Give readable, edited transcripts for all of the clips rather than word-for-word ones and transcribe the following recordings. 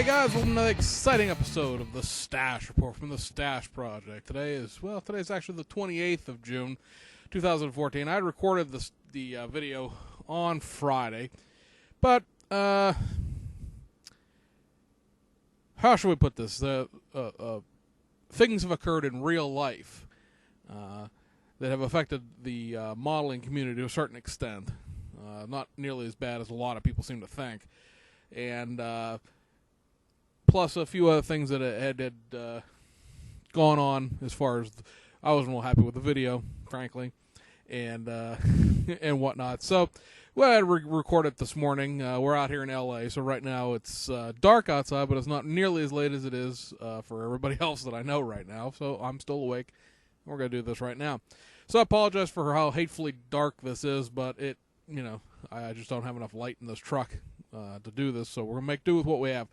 Hey guys, welcome to another exciting episode of the Stash Report from the Stash Project. Today's actually the 28th of June, 2014. I recorded the video on Friday, but how should we put this? Things have occurred in real life that have affected the modeling community to a certain extent. Not nearly as bad as a lot of people seem to think, and plus a few other things that had gone on as far as I wasn't real happy with the video, frankly, and and whatnot. So we had to record it this morning. We're out here in LA, so right now it's dark outside, but it's not nearly as late as it is for everybody else that I know right now. So I'm still awake. We're going to do this right now. So I apologize for how hatefully dark this is, but I just don't have enough light in this truck to do this, so we're going to make do with what we have.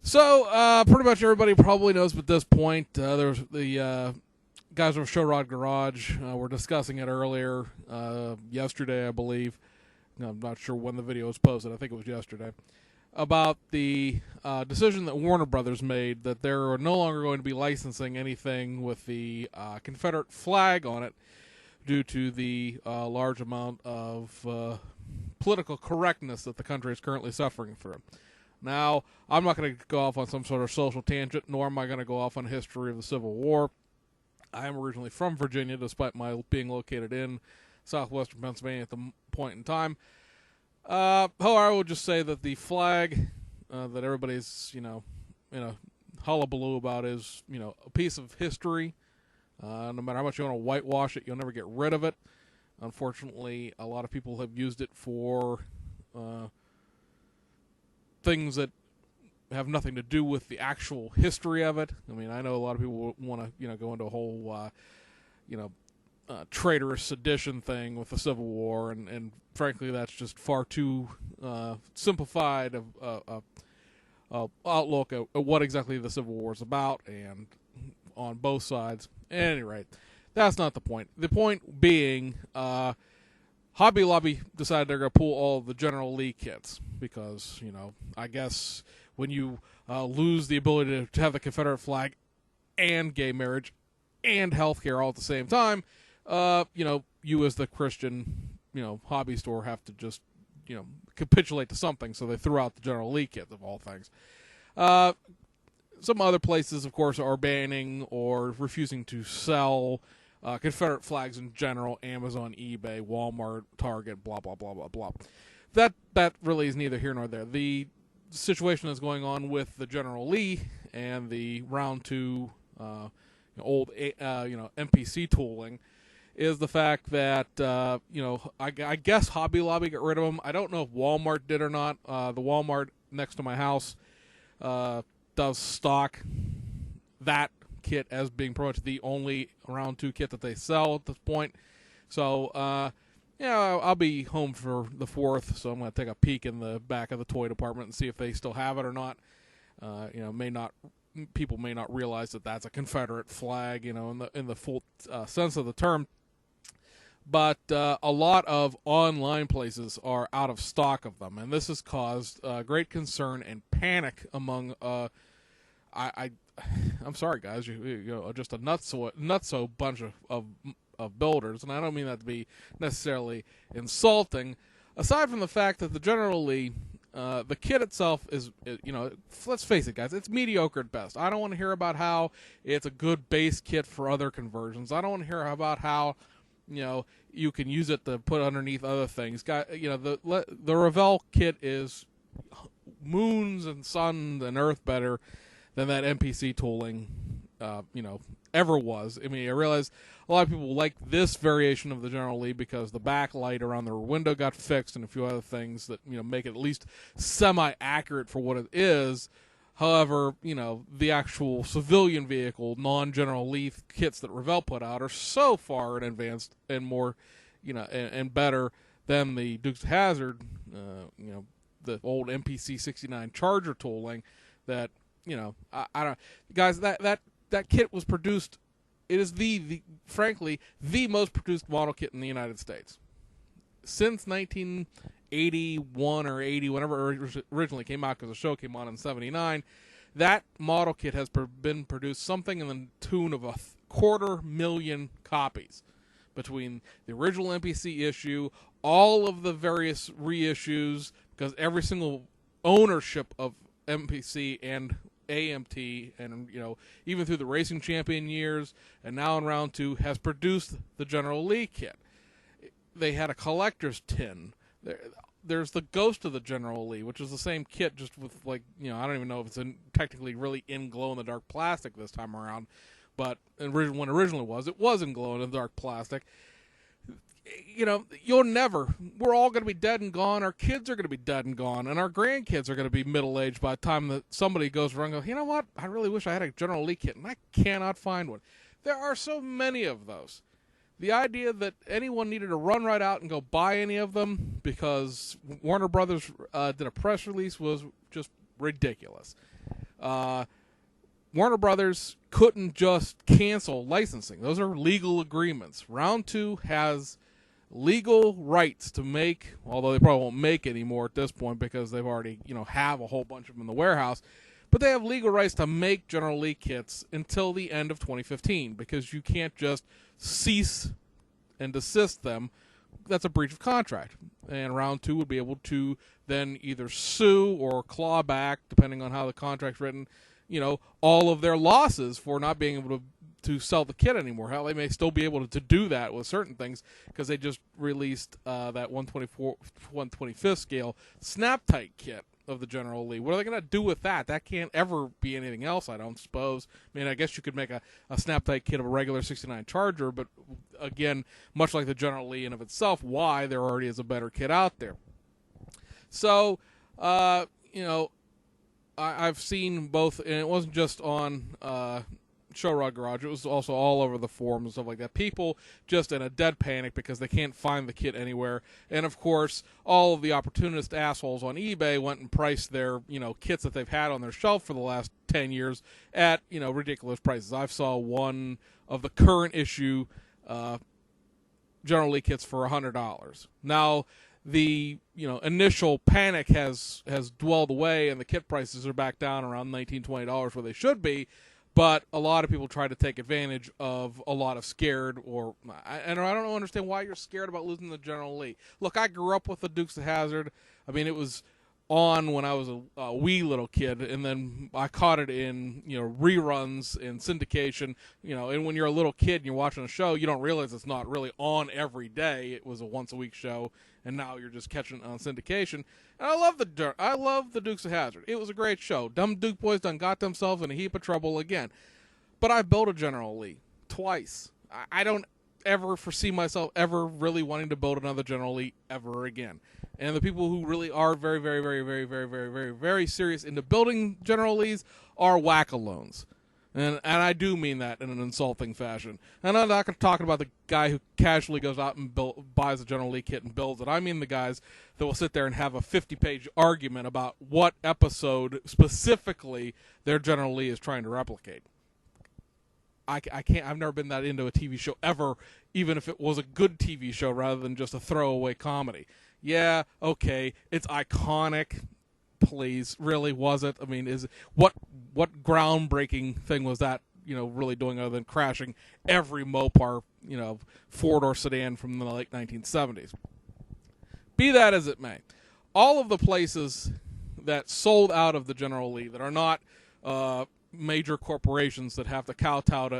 So, pretty much everybody probably knows at this point, there's the guys from Show Rod Garage were discussing it earlier, yesterday, I believe. I'm not sure when the video was posted. I think it was yesterday. About the decision that Warner Brothers made that they're no longer going to be licensing anything with the Confederate flag on it due to the large amount of political correctness that the country is currently suffering through. Now, I'm not going to go off on some sort of social tangent, nor am I going to go off on history of the Civil War. I am originally from Virginia, despite my being located in southwestern Pennsylvania at the point in time. However, I will just say that the flag that everybody's, hullabaloo about is, a piece of history. No matter how much you want to whitewash it, you'll never get rid of it. Unfortunately, a lot of people have used it for things that have nothing to do with the actual history of it. I mean, I know a lot of people want to, go into a whole, traitorous sedition thing with the Civil War, and frankly, that's just far too simplified of outlook at what exactly the Civil War is about, and on both sides. At any rate, that's not the point. The point being, Hobby Lobby decided they're going to pull all of the General Lee kits because, I guess when you lose the ability to have the Confederate flag and gay marriage and healthcare all at the same time, you as the Christian, hobby store have to just, capitulate to something. So they threw out the General Lee kits of all things. Some other places, of course, are banning or refusing to sell Confederate flags in general: Amazon, eBay, Walmart, Target, blah, blah, blah, blah, blah. That really is neither here nor there. The situation that's going on with the General Lee and the round 2 old MPC tooling is the fact that I guess Hobby Lobby got rid of them. I don't know if Walmart did or not. The Walmart next to my house does stock that kit as being pretty much the only round 2 kit that they sell at this point. So I'll be home for the 4th, so I'm going to take a peek in the back of the toy department and see if they still have it or not. People may not realize that that's a Confederate flag, in the full sense of the term. But a lot of online places are out of stock of them, and this has caused great concern and panic among I'm sorry, guys, just a nutso bunch of builders, and I don't mean that to be necessarily insulting. Aside from the fact that the General Lee, the kit itself is, let's face it, guys, it's mediocre at best. I don't want to hear about how it's a good base kit for other conversions. I don't want to hear about how, you can use it to put underneath other things. The Revell kit is moons and sun and earth better than that MPC tooling, ever was. I mean, I realize a lot of people like this variation of the General Lee because the backlight around their window got fixed and a few other things that, make it at least semi-accurate for what it is. However, the actual civilian vehicle, non-General Lee kits that Revell put out are so far in advanced and more, and better than the Dukes of Hazzard, the old MPC 69 Charger tooling that, I don't, guys, that kit was produced. It is frankly, the most produced model kit in the United States. Since 81 or 80, whenever it originally came out, because the show came on in 79. That model kit has been produced something in the tune of 250,000 copies between the original NPC issue, all of the various reissues, because every single ownership of NPC and AMT, and even through the Racing Champion years, and now in round 2, has produced the General Lee kit. They had a collector's tin. There's the Ghost of the General Lee, which is the same kit, just with I don't even know if it's technically really in glow-in-the-dark plastic this time around, but when originally it was in glow-in-the-dark plastic. We're all going to be dead and gone. Our kids are going to be dead and gone, and our grandkids are going to be middle-aged by the time that somebody goes around and goes, you know what, I really wish I had a General Lee kit, and I cannot find one. There are so many of those. The idea that anyone needed to run right out and go buy any of them because Warner Brothers did a press release was just ridiculous. Warner Brothers couldn't just cancel licensing. Those are legal agreements. Round 2 has legal rights to make, although they probably won't make anymore at this point because they've already, have a whole bunch of them in the warehouse. But they have legal rights to make General Lee kits until the end of 2015 because you can't just cease and desist them. That's a breach of contract. And round 2 would be able to then either sue or claw back, depending on how the contract's written, all of their losses for not being able to sell the kit anymore. Hell, they may still be able to do that with certain things because they just released that 1/25th scale snap-tight kit of the General Lee. What are they going to do with that? That can't ever be anything else, I don't suppose. I mean, I guess you could make a snap-tight kit of a regular 69 Charger, but again, much like the General Lee in of itself, why? There already is a better kit out there. So, I've seen both, and it wasn't just on Show Rod Garage, it was also all over the forums and stuff like that. People just in a dead panic because they can't find the kit anywhere. And of course, all of the opportunist assholes on eBay went and priced their, kits that they've had on their shelf for the last 10 years at, ridiculous prices. I saw one of the current issue General Lee kits for $100. Now, the initial panic has dwelled away, and the kit prices are back down around $19, $20 where they should be. But a lot of people try to take advantage of a lot of scared, and I don't understand why you're scared about losing the General Lee. Look, I grew up with the Dukes of Hazzard. I mean, it was on when I was a wee little kid, and then I caught it in reruns and syndication. And when you're a little kid and you're watching a show, you don't realize it's not really on every day. It was a once a week show, and now you're just catching it on syndication. And I love the Dukes of Hazzard. It was a great show. Dumb Duke boys done got themselves in a heap of trouble again. But I built a General Lee twice. I don't ever foresee myself ever really wanting to build another General Lee ever again. And the people who really are very, very, very, very, very, very, very, very serious into building General Lees are whack-a-lones. And I do mean that in an insulting fashion. And I'm not talking about the guy who casually goes out and buys a General Lee kit and builds it. I mean the guys that will sit there and have a 50-page argument about what episode specifically their General Lee is trying to replicate. I can't. I've never been that into a TV show ever, even if it was a good TV show rather than just a throwaway comedy. Yeah, okay, it's iconic. Please, really, was it? I mean, what groundbreaking thing was that? Really doing other than crashing every Mopar, four-door sedan from the late 1970s. Be that as it may, all of the places that sold out of the General Lee that are not major corporations that have to kowtow to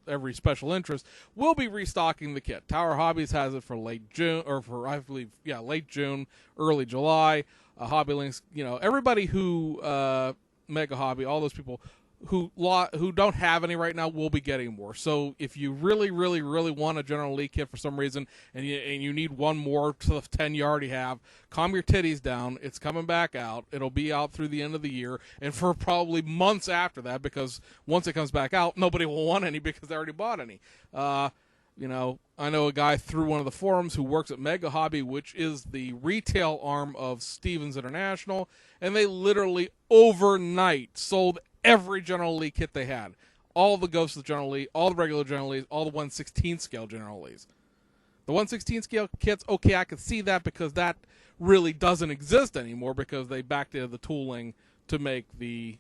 every special interest will be restocking the kit. Tower Hobbies has it for late June, or for I believe late June, early July. Hobby Links, everybody who Mega Hobby, all those people who don't have any right now will be getting more. So if you really, really, really want a General Lee kit for some reason, and you need one more to the 10 you already have, calm your titties down. It's coming back out. It'll be out through the end of the year, and for probably months after that, because once it comes back out, nobody will want any because they already bought any. I know a guy through one of the forums who works at Mega Hobby, which is the retail arm of Stevens International, and they literally overnight sold every General Lee kit they had. All the Ghosts of the General Lee, all the regular General Lees, all the 1/16 scale General Lees. The 1/16 scale kits, okay, I could see that because that really doesn't exist anymore because they backdated the tooling to make the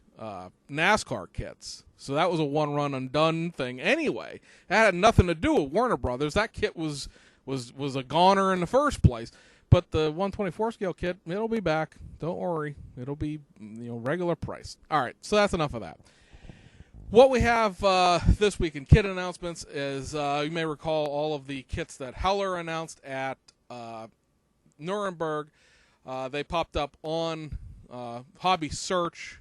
NASCAR kits. So that was a one run and done thing anyway. It had nothing to do with Warner Brothers. That kit was a goner in the first place. But the 124 scale kit, it'll be back. Don't worry. It'll be regular price. All right, so that's enough of that. What we have this week in kit announcements is, you may recall all of the kits that Heller announced at Nuremberg. They popped up on Hobby Search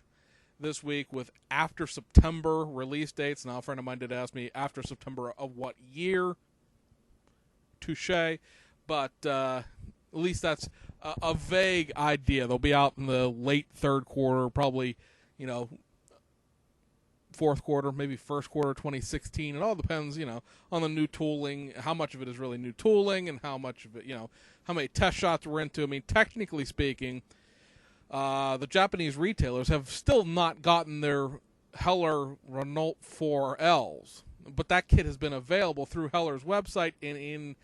this week with after September release dates. Now, a friend of mine did ask me after September of what year. Touche. But at least that's a vague idea. They'll be out in the late third quarter, probably, fourth quarter, maybe first quarter 2016. It all depends, on the new tooling, how much of it is really new tooling, and how much of it, how many test shots we're into. I mean, technically speaking, the Japanese retailers have still not gotten their Heller Renault 4Ls, but that kit has been available through Heller's website and in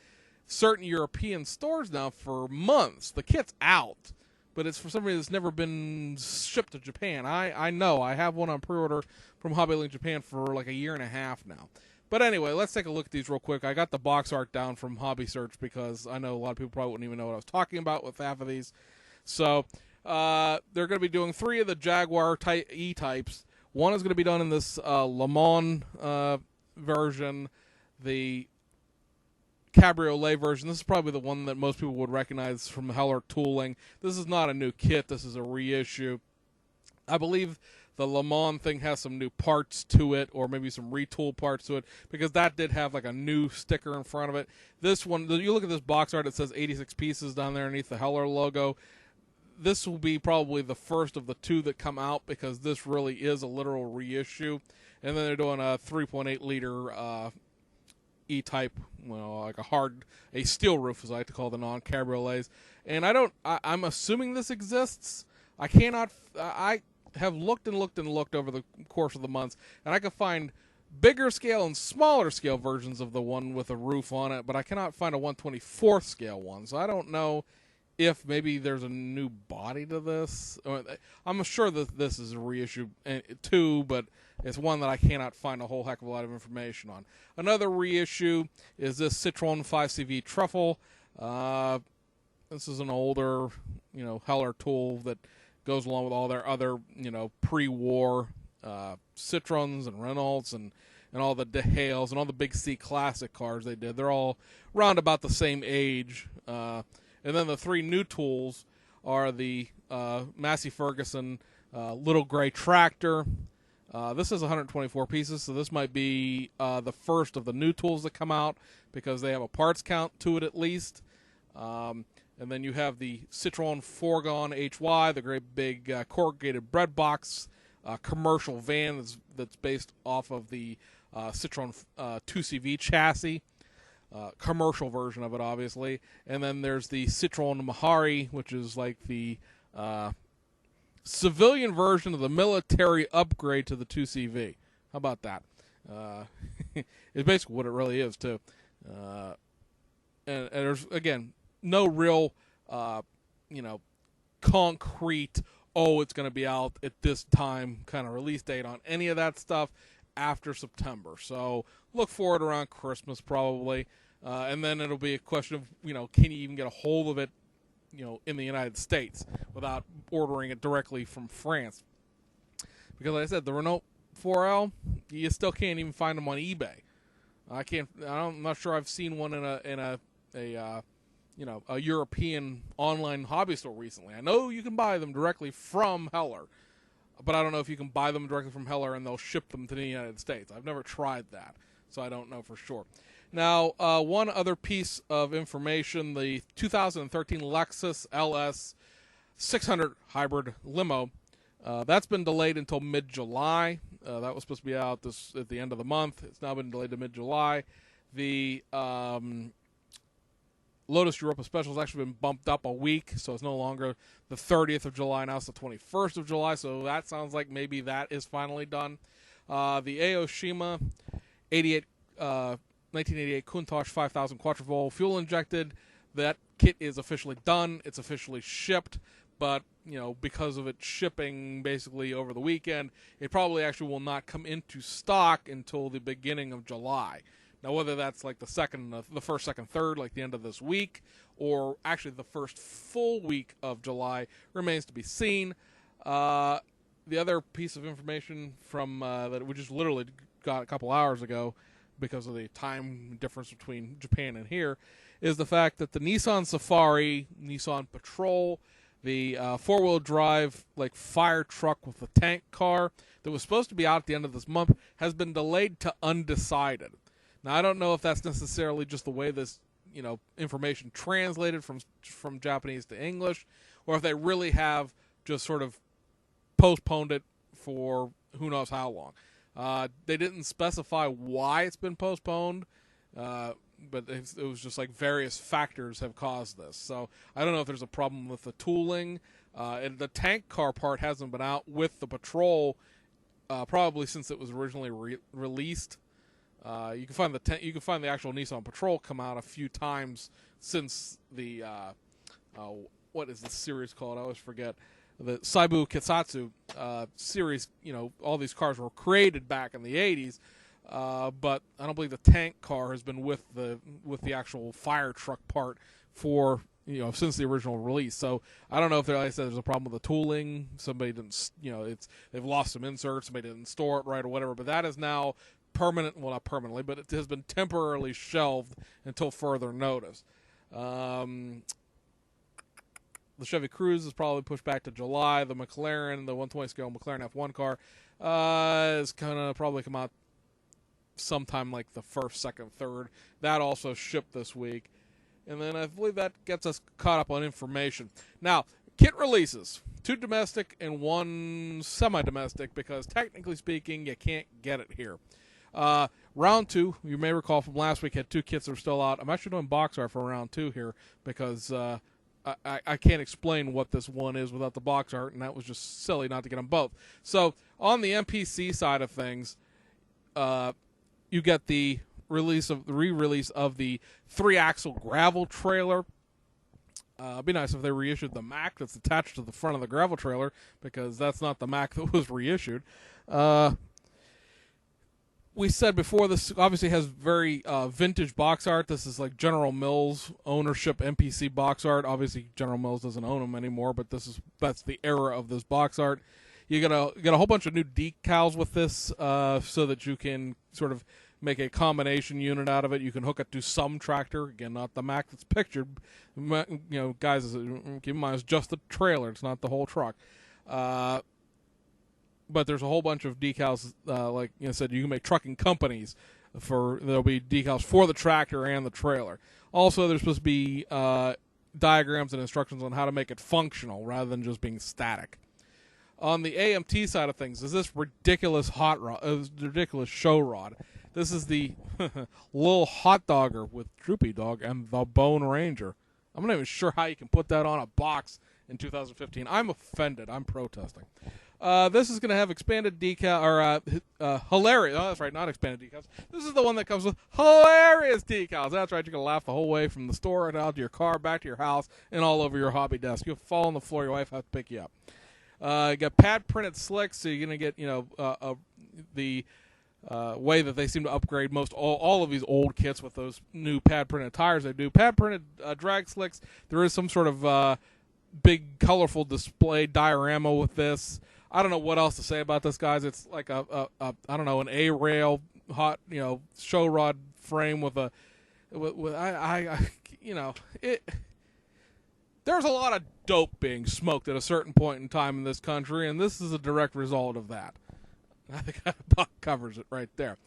certain European stores now for months. The kit's out, but it's for some reason it's never been shipped to Japan. I know. I have one on pre-order from HobbyLink Japan for like a year and a half now. But anyway, let's take a look at these real quick. I got the box art down from Hobby Search because I know a lot of people probably wouldn't even know what I was talking about with half of these. So they're going to be doing 3 of the Jaguar E-types. One is going to be done in this Le Mans version, the Cabriolet version. This is probably the one that most people would recognize from Heller tooling. This is not a new kit. This is a reissue. I believe the Le Mans thing has some new parts to it, or maybe some retool parts to it, because that did have like a new sticker in front of it. This one, you look at this box art, it says 86 pieces down there underneath the Heller logo. This will be probably the first of the 2 that come out because this really is a literal reissue. And then they're doing a 3.8 liter E-type, like a steel roof, as I like to call the non-cabriolets. And I'm assuming this exists. I have looked and looked and looked over the course of the months, and I can find bigger scale and smaller scale versions of the one with a roof on it, but I cannot find a 1/24th scale one. So I don't know if maybe there's a new body to this. I'm sure that this is a reissue too, but it's one that I cannot find a whole heck of a lot of information on. Another reissue is this Citroen 5CV Truffle. This is an older, Heller tool that goes along with all their other, pre-war Citroens and Renaults and all the De Hails and all the big C Classic cars they did. They're all around about the same age. And then the 3 new tools are the Massey Ferguson Little Gray Tractor. This is 124 pieces, so this might be the first of the new tools that come out because they have a parts count to it at least. And then you have the Citroen Fourgon HY, the great big corrugated bread box commercial van that's based off of the Citroen 2CV chassis. Commercial version of it, obviously. And then there's the Citroen Mahari, which is like the civilian version of the military upgrade to the 2CV. How about that? It's basically what it really is, too. And there's, again, no real, concrete, it's going to be out at this time kind of release date on any of that stuff after September. So look for it around Christmas probably. And then it'll be a question of, can you even get a hold of it, in the United States without ordering it directly from France? Because like I said, the Renault 4L, you still can't even find them on eBay. I'm not sure I've seen one in a European online hobby store recently. I know you can buy them directly from Heller, but I don't know if you can buy them directly from Heller and they'll ship them to the United States. I've never tried that, so I don't know for sure. Now, one other piece of information, the 2013 Lexus LS 600 hybrid limo, that's been delayed until mid-July. That was supposed to be out at the end of the month. It's now been delayed to mid-July. The Lotus Europa Special has actually been bumped up a week, so it's no longer the 30th of July. Now it's the 21st of July, so that sounds like maybe that is finally done. The Aoshima 88 1988 Countach 5000 Quattro fuel injected. That kit is officially done. It's officially shipped. But, because of its shipping basically over the weekend, it probably actually will not come into stock until the beginning of July. Now, whether that's like the first, second, third, like the end of this week, or actually the first full week of July remains to be seen. The other piece of information from that we just literally got a couple hours ago, because of the time difference between Japan and here, is the fact that the Nissan Safari, Nissan Patrol, the four-wheel drive fire truck with the tank car that was supposed to be out at the end of this month has been delayed to undecided. Now, I don't know if that's necessarily just the way this information translated from Japanese to English, or if they really have just sort of postponed it for who knows how long. They didn't specify why it's been postponed, but it was just various factors have caused this. So I don't know if there's a problem with the tooling. And the tank car part hasn't been out with the Patrol probably since it was originally released. You can find the actual Nissan Patrol come out a few times since the what is the series called? I always forget. The Saibu Kitsatsu series. All these cars were created back in the 80s. But I don't believe the tank car has been with the actual fire truck part for since the original release. So I don't know if like I said, there's a problem with the tooling. Somebody didn't they've lost some inserts. Somebody didn't store it right or whatever. But that is now not permanently, but it has been temporarily shelved until further notice. The Chevy Cruze is probably pushed back to July. The McLaren, the 120 scale McLaren F1 car, is gonna probably come out sometime like the first, second, third. That also shipped this week. And then I believe that gets us caught up on information. Now, kit releases. 2 domestic and 1 semi-domestic, because technically speaking, you can't get it here. Round 2, you may recall from last week, had 2 kits that are still out. I'm actually doing box art for round 2 here, because I can't explain what this one is without the box art, and that was just silly not to get them both. So, on the MPC side of things, you get the re-release of the 3-axle gravel trailer. It'd be nice if they reissued the Mack that's attached to the front of the gravel trailer, because that's not the Mack that was reissued. We said before, this obviously has very vintage box art. This is like General Mills ownership MPC box art. Obviously, General Mills doesn't own them anymore, but that's the era of this box art. You get a whole bunch of new decals with this, so that you can sort of make a combination unit out of it. You can hook it to some tractor. Again, not the Mack that's pictured. Guys, keep in mind, it's just the trailer. It's not the whole truck. But there's a whole bunch of decals. Like I said, you can make trucking companies. There'll be decals for the tractor and the trailer. Also, there's supposed to be diagrams and instructions on how to make it functional rather than just being static. On the AMT side of things, is this ridiculous ridiculous show rod. This is the little hot dogger with Droopy Dog and the Bone Ranger. I'm not even sure how you can put that on a box in 2015. I'm offended. I'm protesting. This is going to have expanded decal, or hilarious. Oh, that's right, not expanded decals. This is the one that comes with hilarious decals. That's right, you're going to laugh the whole way from the store and out to your car, back to your house, and all over your hobby desk. You'll fall on the floor, your wife has to pick you up. You got pad printed slicks, so you're going to get the way that they seem to upgrade all of these old kits with those new pad printed tires. They do pad printed drag slicks. There is some sort of big colorful display diorama with this. I don't know what else to say about this, guys. It's like I don't know, an A-rail hot show rod frame with a There's a lot of dope being smoked at a certain point in time in this country, and this is a direct result of that. I think that about covers it right there.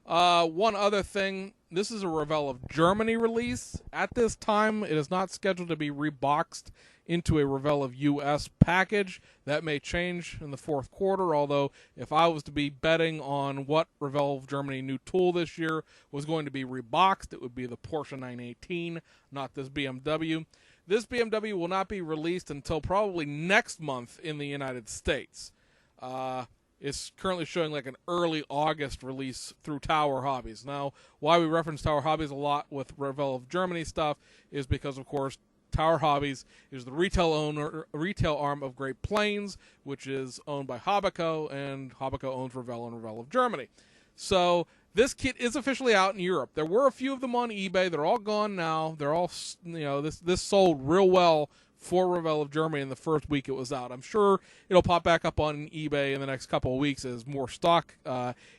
One other thing, this is a Revell of Germany release. At this time, it is not scheduled to be reboxed into a Revell of US package. That may change in the fourth quarter, although if I was to be betting on what Revell of Germany new tool this year was going to be reboxed, it would be the Porsche 918, not this BMW. This BMW will not be released until probably next month in the United States. It's currently showing like an early August release through Tower Hobbies. Now, why we reference Tower Hobbies a lot with Revell of Germany stuff is because, of course, Tower Hobbies is the retail arm of Great Plains, which is owned by Hobbico, and Hobbico owns Revell and Revell of Germany. So this kit is officially out in Europe. There were a few of them on eBay. They're all gone now. They're all, this sold real well for Revell of Germany in the first week it was out. I'm sure it'll pop back up on eBay in the next couple of weeks as more stock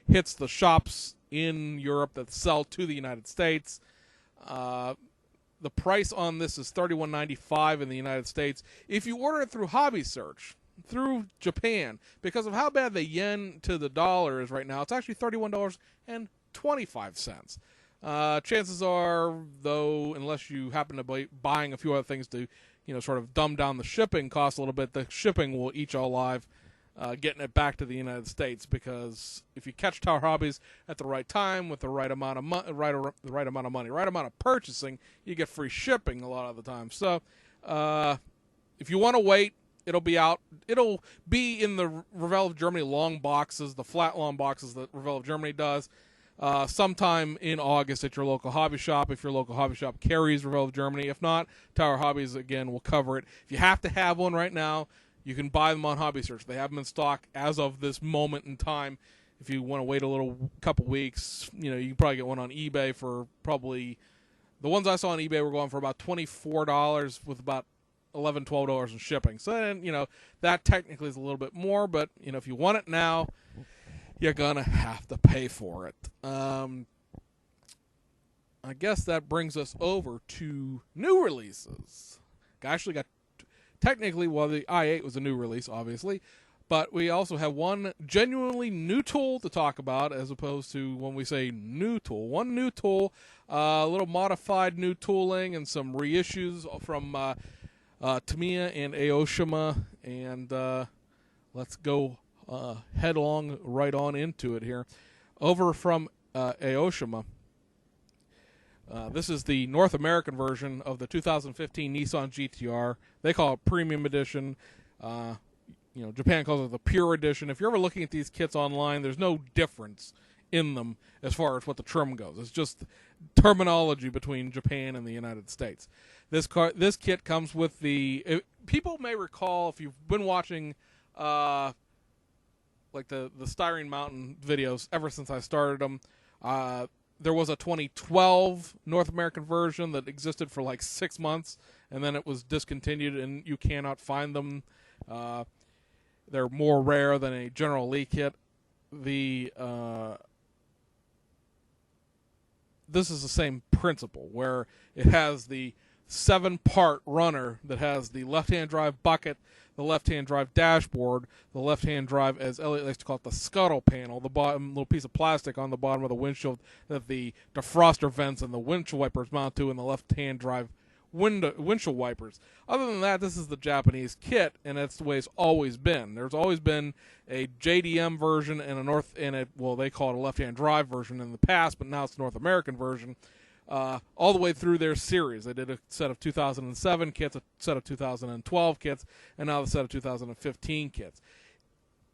hits the shops in Europe that sell to the United States. The price on this is $31.95 in the United States. If you order it through Hobby Search, through Japan, because of how bad the yen to the dollar is right now, it's actually $31.25. Chances are, though, unless you happen to be buying a few other things to sort of dumb down the shipping cost a little bit, the shipping will eat you alive getting it back to the United States, because if you catch Tower Hobbies at the right time with the right amount of money, right amount of purchasing, you get free shipping a lot of the time. So if you want to wait, it'll be out. It'll be in the Revell of Germany long boxes, the flat long boxes that Revell of Germany does. Sometime in August at your local hobby shop, if your local hobby shop carries Revell of Germany. If not, Tower Hobbies, again, will cover it. If you have to have one right now, you can buy them on Hobby Search. They have them in stock as of this moment in time. If you want to wait a couple weeks, you can probably get one on eBay for probably, the ones I saw on eBay were going for about $24 with about $11, $12 in shipping. So then, that technically is a little bit more, but, if you want it now, you're going to have to pay for it. I guess that brings us over to new releases. Technically, the i8 was a new release, obviously, but we also have one genuinely new tool to talk about, as opposed to when we say new tool. One new tool, a little modified new tooling, and some reissues from Tamiya and Aoshima, and let's go headlong right on into it here. Over from Aoshima, this is the North American version of the 2015 Nissan GTR. They call it Premium Edition. Japan calls it the Pure Edition. If you're ever looking at these kits online, there's no difference in them as far as what the trim goes. It's just terminology between Japan and the United States. This kit comes with people may recall, if you've been watching like the Styrene Mountain videos ever since I started them, there was a 2012 North American version that existed for like 6 months, and then it was discontinued, and you cannot find them. They're more rare than a General Lee kit. This is the same principle, where it has the 7-part runner that has the left-hand drive bucket, the left-hand drive dashboard, the left-hand drive, as Elliot likes to call it, the scuttle panel, the bottom little piece of plastic on the bottom of the windshield that the defroster vents and the windshield wipers mount to, and the left-hand drive windshield wipers. Other than that, this is the Japanese kit, and that's the way it's always been. There's always been a JDM version and they call it a left-hand drive version in the past, but now it's the North American version. All the way through their series. They did a set of 2007 kits, a set of 2012 kits, and now the set of 2015 kits.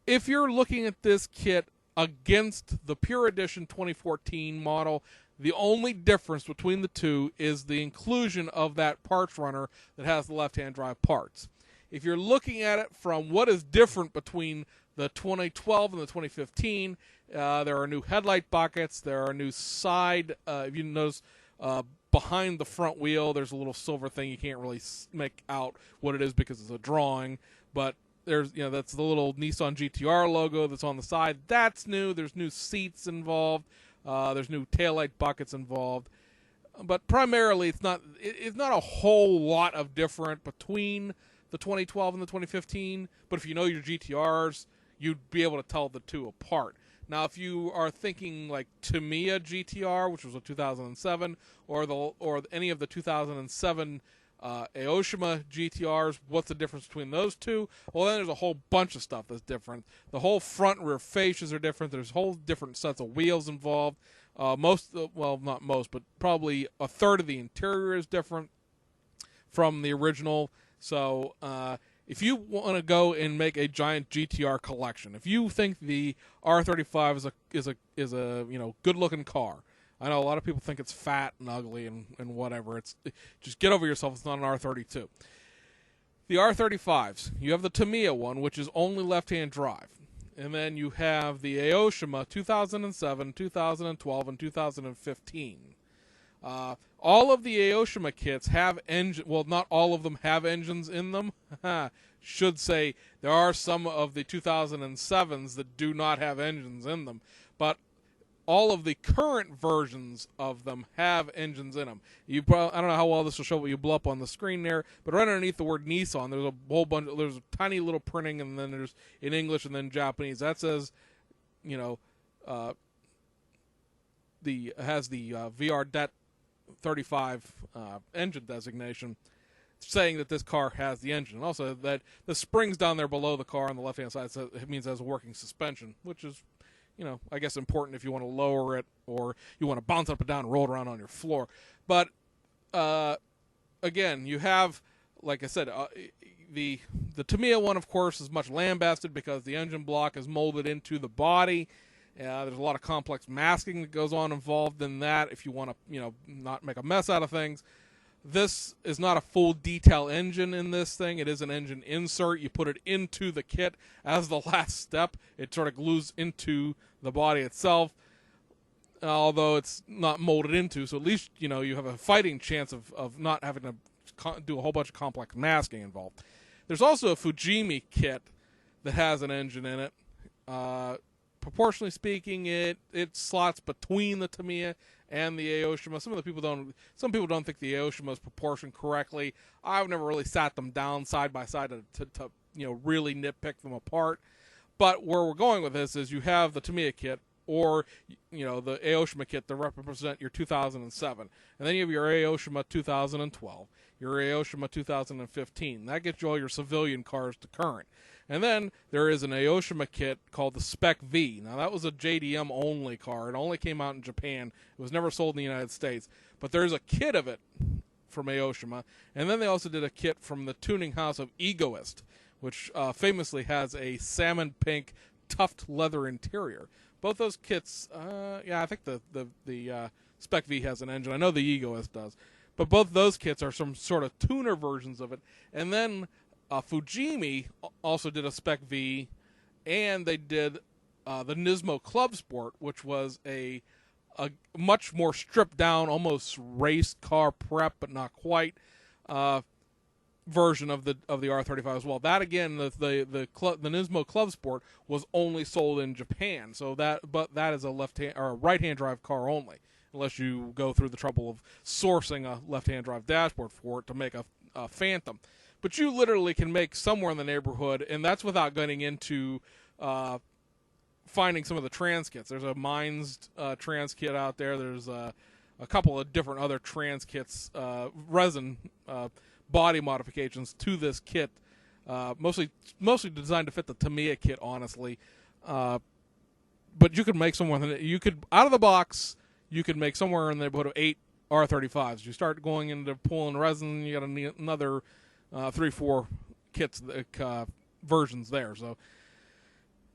If you're looking at this kit against the Pure Edition 2014 model, the only difference between the two is the inclusion of that parts runner that has the left-hand drive parts. If you're looking at it from what is different between the 2012 and the 2015, there are new headlight buckets, there are new side, if you notice, behind the front wheel, there's a little silver thing. You can't really make out what it is because it's a drawing, but there's, that's the little Nissan GTR logo that's on the side. That's new. There's new seats involved. There's new taillight buckets involved. But primarily, it's not a whole lot of different between the 2012 and the 2015. But if you know your GTRs, you'd be able to tell the two apart. Now, if you are thinking like Tamiya GTR, which was a 2007, or any of the 2007 Aoshima GTRs, what's the difference between those two? Well, then there's a whole bunch of stuff that's different. The whole front and rear fascias are different. There's whole different sets of wheels involved. Not most, but probably a third of the interior is different from the original. So if you want to go and make a giant GTR collection, if you think the R35 is a good looking car, I know a lot of people think it's fat and ugly and whatever. Just get over yourself. It's not an R32. The R35s, you have the Tamiya one, which is only left-hand drive. And then you have the Aoshima 2007, 2012, and 2015. All of the Aoshima kits have not all of them have engines in them. Should say there are some of the 2007s that do not have engines in them. But all of the current versions of them have engines in them. I don't know how well this will show what you blow up on the screen there, but right underneath the word Nissan, there's a whole bunch. There's a tiny little printing, and then there's in English and then Japanese. That says, has the VR-Det 35 engine designation, saying that this car has the engine. And also that the springs down there below the car on the left-hand side, so it means it has a working suspension, which is, I guess important if you want to lower it or you want to bounce up and down and roll it around on your floor. But, again, you have, like I said, the Tamiya one, of course, is much lambasted because the engine block is molded into the body. There's a lot of complex masking that goes on involved in that if you want to, not make a mess out of things. This is not a full detail engine in this thing. It is an engine insert. You put it into the kit as the last step. It sort of glues into the body itself, although it's not molded into. So at least, you have a fighting chance of not having to do a whole bunch of complex masking involved. There's also a Fujimi kit that has an engine in it. Proportionally speaking, it slots between the Tamiya and the Aoshima. Some people don't think the Aoshima is proportioned correctly. I've never really sat them down side by side to really nitpick them apart. But where we're going with this is you have the Tamiya kit or the Aoshima kit that represent your 2007, and then you have your Aoshima 2012, your Aoshima 2015. That gets you all your civilian cars to current. And then there is an Aoshima kit called the Spec V. Now, that was a JDM only car. It only came out in Japan. It was never sold in the United States. But there's a kit of it from Aoshima. And then they also did a kit from the tuning house of Egoist, which famously has a salmon pink tuft leather interior. Both those kits, I think the Spec V has an engine. I know the Egoist does. But both those kits are some sort of tuner versions of it. And then Fujimi also did a Spec V, and they did the Nismo Club Sport, which was a much more stripped down, almost race car prep, but not quite, version of the R35 as well. That again, the Nismo Club Sport was only sold in Japan, but that is a left-hand or a right-hand drive car only, unless you go through the trouble of sourcing a left-hand drive dashboard for it to make a Phantom. But you literally can make somewhere in the neighborhood, and that's without getting into finding some of the trans kits. There's a Mines trans kit out there. There's a couple of different other trans kits, resin body modifications to this kit, mostly designed to fit the Tamiya kit, honestly. But you could make somewhere out of the box, you could make somewhere in the neighborhood of 8 R35s. You start going into pulling resin, you got another 3-4 kits, versions there. So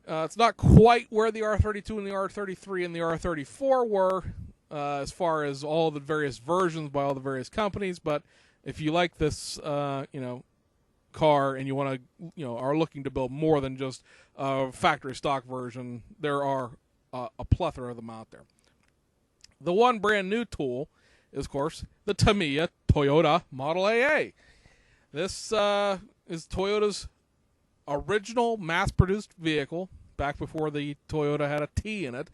it's not quite where the R32 and the R33 and the R34 were as far as all the various versions by all the various companies. But if you like this, car and you want to, are looking to build more than just a factory stock version, there are a plethora of them out there. The one brand new tool is, of course, the Tamiya Toyota Model AA. This is Toyota's original mass-produced vehicle, back before the Toyota had a T in it.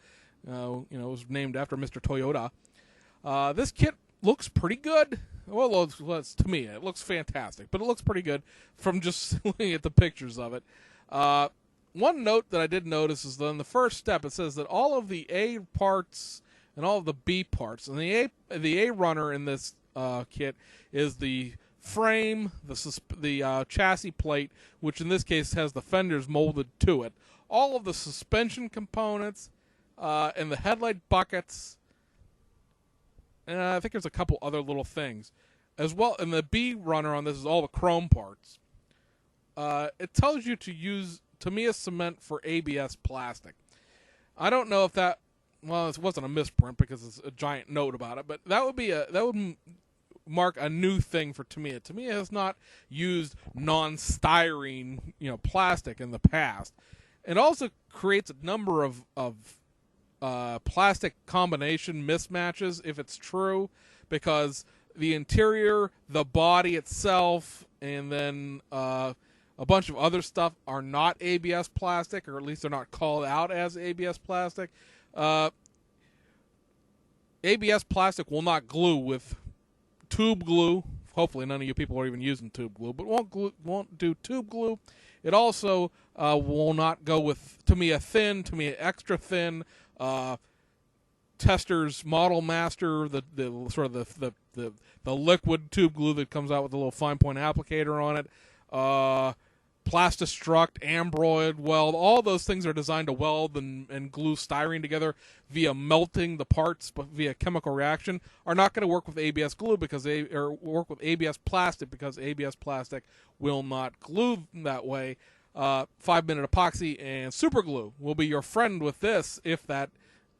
It was named after Mr. Toyota. This kit looks pretty good. Well, it's Tamiya. It looks fantastic, but it looks pretty good from just looking at the pictures of it. One note that I did notice is that in the first step, it says that all of the A parts and all of the B parts, and the A runner in this kit is the frame, the chassis plate, which in this case has the fenders molded to it. All of the suspension components and the headlight buckets, and I think there's a couple other little things as well. And the B runner on this is all the chrome parts. it tells you to use Tamiya cement for ABS plastic. I don't know if that, well, it wasn't a misprint because it's a giant note about it, but that would mark a new thing for Tamiya. Tamiya has not used non-styrene, plastic in the past. It also creates a number of plastic combination mismatches, if it's true, because the interior, the body itself, and then a bunch of other stuff are not ABS plastic, or at least they're not called out as ABS plastic. ABS plastic will not glue with tube glue. Hopefully none of you people are even using tube glue, but won't do tube glue. It also will not go with Tamiya thin, Tamiya extra thin, Tester's Model Master, the sort of the liquid tube glue that comes out with a little fine point applicator on it. Plastistruct, Ambroid weld, all those things are designed to weld and glue styrene together via melting the parts, but via chemical reaction, are not going to work with ABS glue or work with ABS plastic because ABS plastic will not glue that way. 5-minute epoxy and super glue will be your friend with this, if that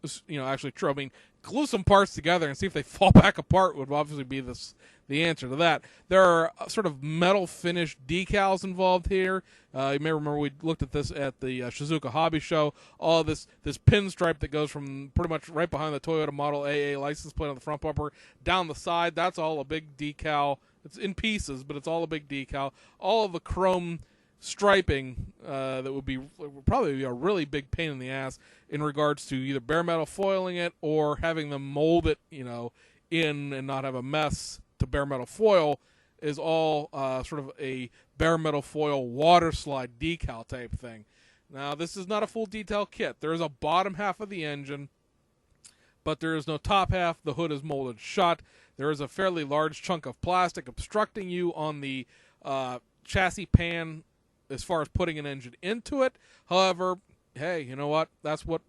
is actually true. I mean, glue some parts together and see if they fall back apart would obviously be the answer to that. There are sort of metal finish decals involved here. You may remember we looked at this at the Shizuoka Hobby Show. All of this pinstripe that goes from pretty much right behind the Toyota Model AA license plate on the front bumper down the side, that's all a big decal. It's in pieces, but it's all a big decal. All of the chrome striping that would probably be a really big pain in the ass in regards to either bare metal foiling it or having them mold it, in and not have a mess to bare metal foil, is all sort of a bare metal foil water slide decal type thing. Now, this is not a full detail kit. There is a bottom half of the engine, but there is no top half. The hood is molded shut. There is a fairly large chunk of plastic obstructing you on the chassis pan as far as putting an engine into it. However, hey, you know what? That's what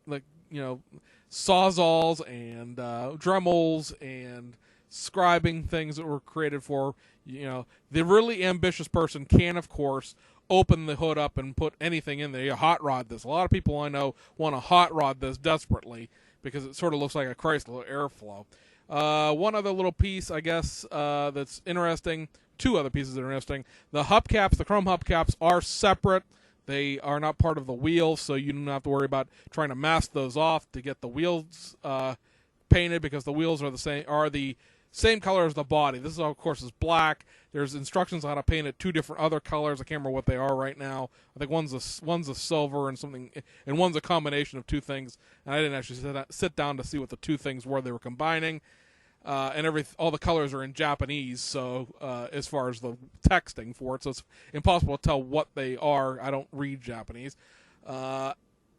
Sawzalls and Dremels and scribing things that were created for. The really ambitious person can, of course, open the hood up and put anything in there. You hot rod this. A lot of people I know want to hot rod this desperately because it sort of looks like a Chrysler Airflow. One other little piece, I guess, that's interesting. Two other pieces that are interesting. The hubcaps, the chrome hubcaps, are separate. They are not part of the wheels, so you don't have to worry about trying to mask those off to get the wheels painted, because the wheels are the same color as the body. This, of course, is black. There's instructions on how to paint it two different other colors. I can't remember what they are right now. I think one's a silver and something, and one's a combination of two things. And I didn't actually sit down to see what the two things were they were combining. And all the colors are in Japanese, so as far as the texting for it, so it's impossible to tell what they are. I don't read Japanese. But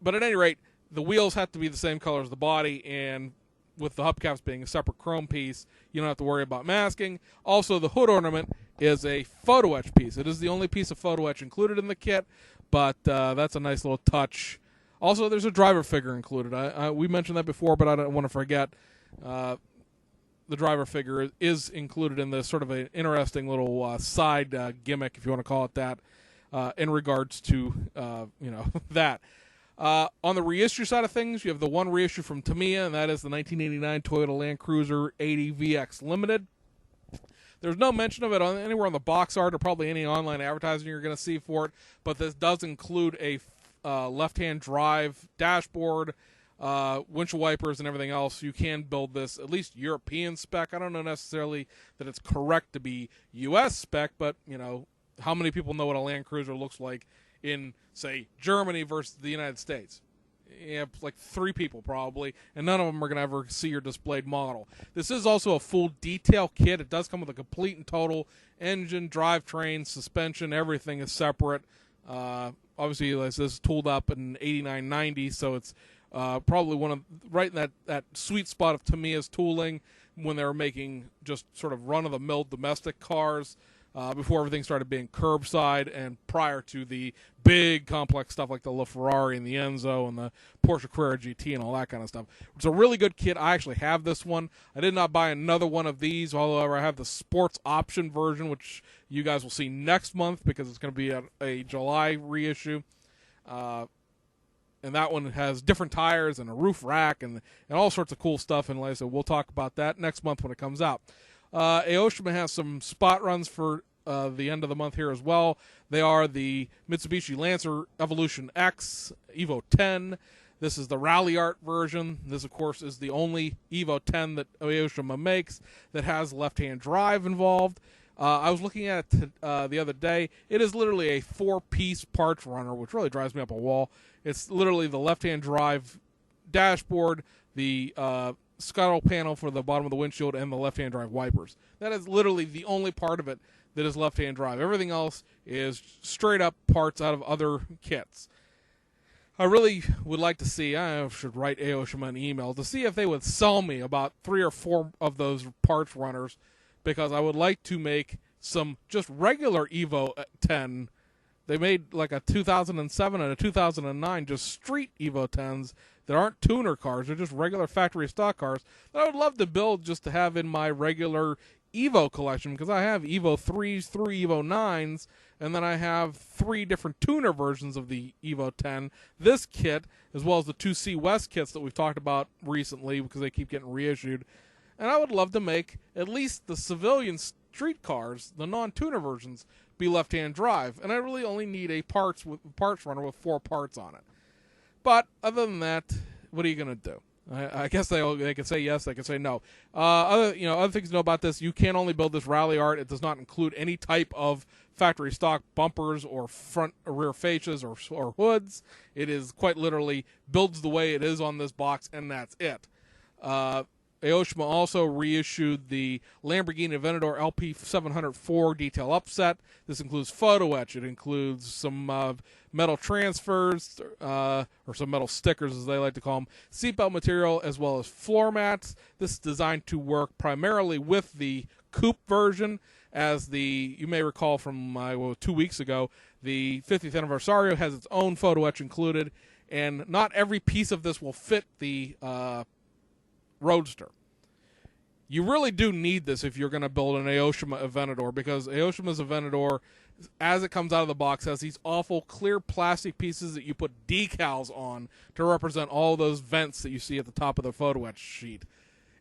at any rate, the wheels have to be the same color as the body, and with the hubcaps being a separate chrome piece, you don't have to worry about masking. Also, the hood ornament is a photo etch piece. It is the only piece of photo etch included in the kit, but that's a nice little touch. Also, there's a driver figure included. We mentioned that before, but I don't want to forget. The driver figure is included in this, sort of an interesting little side gimmick, if you want to call it that, in regards to that. On the reissue side of things, you have the one reissue from Tamiya, and that is the 1989 Toyota Land Cruiser 80 VX Limited. There's no mention of it anywhere on the box art or probably any online advertising you're going to see for it, but this does include a left-hand drive dashboard, windshield wipers, and everything else. You can build this at least European spec. I don't know necessarily that it's correct to be U.S. spec, but how many people know what a Land Cruiser looks like in, say, Germany versus the United States? Yeah, like 3 people probably, and none of them are going to ever see your displayed model. This is also a full detail kit. It does come with a complete and total engine, drivetrain, suspension. Everything is separate. Obviously, this is tooled up in 8990, so it's probably right in that sweet spot of Tamiya's tooling when they were making just sort of run-of-the-mill domestic cars. before everything started being curbside and prior to the big complex stuff like the LaFerrari and the Enzo and the Porsche Carrera GT and all that kind of stuff. It's a really good kit. I actually have this one. I did not buy another one of these, although I have the sports option version, which you guys will see next month because it's going to be a July reissue. And that one has different tires and a roof rack and all sorts of cool stuff. And like I said, we'll talk about that next month when it comes out. Aoshima has some spot runs for the end of the month here as well. They are the Mitsubishi Lancer Evolution X Evo 10. This is the Rally Art version. This, of course, is the only Evo 10 that Aoshima makes that has left-hand drive involved. I was looking at it the other day. It is literally a 4-piece parts runner, which really drives me up a wall. It's literally the left-hand drive dashboard, the scuttle panel for the bottom of the windshield, and the left-hand drive wipers. That is literally the only part of it that is left-hand drive. Everything else is straight-up parts out of other kits. I really would like to see, I should write Aoshima an email, to see if they would sell me about 3 or 4 of those parts runners, because I would like to make some just regular Evo 10. They made like a 2007 and a 2009 just street Evo 10s that aren't tuner cars. They're just regular factory stock cars that I would love to build just to have in my regular Evo collection, because I have Evo 3s, 3 Evo 9s, and then I have 3 different tuner versions of the Evo 10. This kit, as well as the 2C West kits that we've talked about recently because they keep getting reissued. And I would love to make at least the civilian street cars, the non-tuner versions, be left-hand drive. And I really only need a parts runner with 4 parts on it. But other than that, what are you going to do? I guess they can say yes, they can say no. Other things to know about this: you can only build this Rally Art. It does not include any type of factory stock bumpers or front or rear fascias or hoods. It is quite literally builds the way it is on this box, and that's it. Aoshima also reissued the Lamborghini Aventador LP704 detail upset. This includes photo etch. It includes some metal transfers, or some metal stickers as they like to call them, seatbelt material, as well as floor mats. This is designed to work primarily with the coupe version, as you may recall from 2 weeks ago, the 50th Anniversario has its own photo etch included, and not every piece of this will fit the Roadster. You really do need this if you're going to build an Aoshima Aventador, because Aoshima's Aventador, as it comes out of the box, has these awful clear plastic pieces that you put decals on to represent all those vents that you see at the top of the photo etch sheet.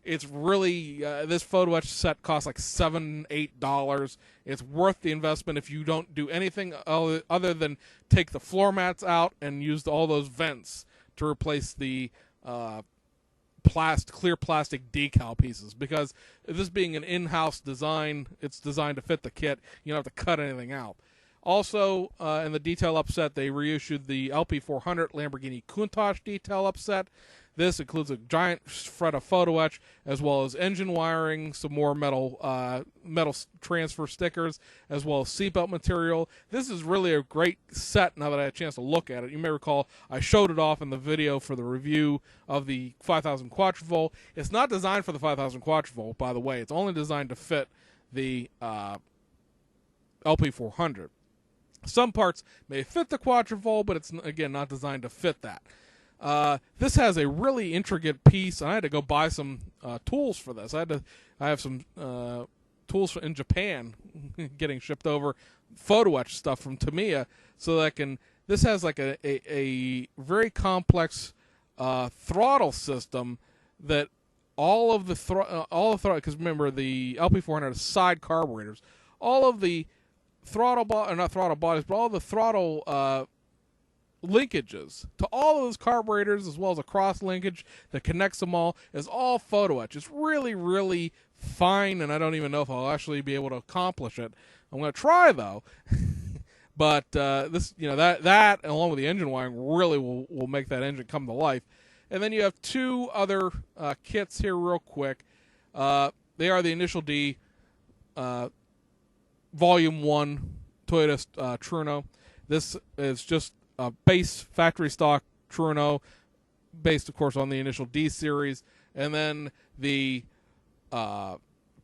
It's really, this photo etch set costs like $7, $8. It's worth the investment if you don't do anything other than take the floor mats out and use all those vents to replace the clear plastic decal pieces, because this being an in-house design, it's designed to fit the kit. You don't have to cut anything out. Also, in the detail upset, they reissued the LP400 Lamborghini Countach detail upset. This includes a giant shred of photo etch, as well as engine wiring, some more metal transfer stickers, as well as seatbelt material. This is really a great set now that I had a chance to look at it. You may recall I showed it off in the video for the review of the 5000 Quattro. It's not designed for the 5000 Quattro, by the way. It's only designed to fit the LP400. Some parts may fit the Quattro, but it's, again, not designed to fit that. This has a really intricate piece, and I had to go buy some tools for this. I have some tools in Japan getting shipped over, photo etch stuff from Tamiya, so that this has like a very complex throttle system that all of the throttle, because remember the LP400 has side carburetors, all of the not throttle bodies, but all the throttle linkages to all of those carburetors, as well as a cross linkage that connects them all, is all photo etch. It's really, really fine, and I don't even know if I'll actually be able to accomplish it. I'm going to try though. But this, that along with the engine wiring really will make that engine come to life. And then you have 2 other kits here, real quick. They are the Initial D Volume 1 Toyota Truno. This is just a base factory stock Truno, based, of course, on the Initial D series. And then the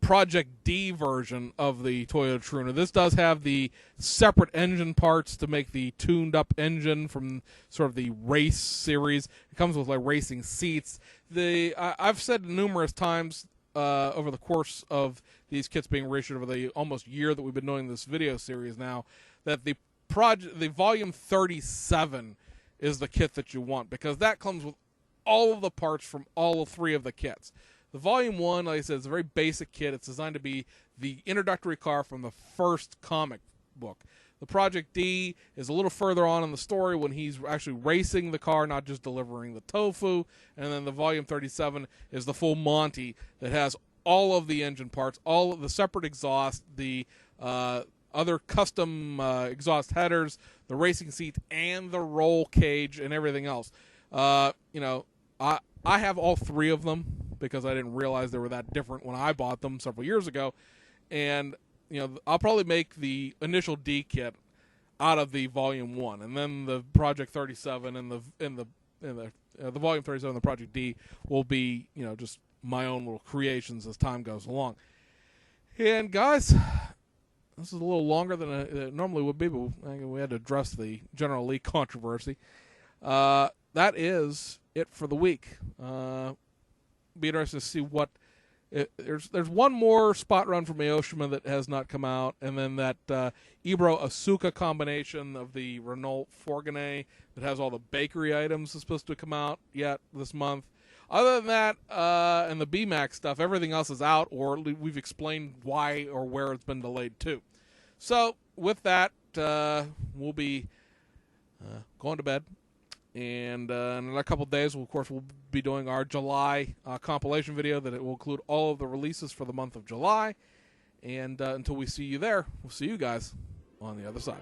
Project D version of the Toyota Truna. This does have the separate engine parts to make the tuned-up engine from sort of the race series. It comes with like racing seats. I've said numerous times over the course of these kits being reissued over the almost year that we've been doing this video series now, that the Volume 37 is the kit that you want, because that comes with all of the parts from all three of the kits. The Volume 1, like I said, is a very basic kit. It's designed to be the introductory car from the first comic book. The Project D is a little further on in the story when he's actually racing the car, not just delivering the tofu. And then the Volume 37 is the full Monty that has all of the engine parts, all of the separate exhaust, the other custom exhaust headers, the racing seat, and the roll cage and everything else. I have all three of them because I didn't realize they were that different when I bought them several years ago. And I'll probably make the initial D kit out of the Volume 1, and then the Project 37 and the Volume 37 and the Project D will be just my own little creations as time goes along. And guys, this is a little longer than it normally would be, but we had to address the General Lee controversy. That is it for the week. Be interested to see what there's one more spot run from Aoshima that has not come out, and then that Ebro Asuka combination of the Renault Fourgonnet that has all the bakery items is supposed to come out yet this month. Other than that, and the BMAX stuff, everything else is out, or we've explained why or where it's been delayed to. So with that, we'll be going to bed. And in a couple of days, we'll be doing our July compilation video that it will include all of the releases for the month of July. And until we see you there, we'll see you guys on the other side.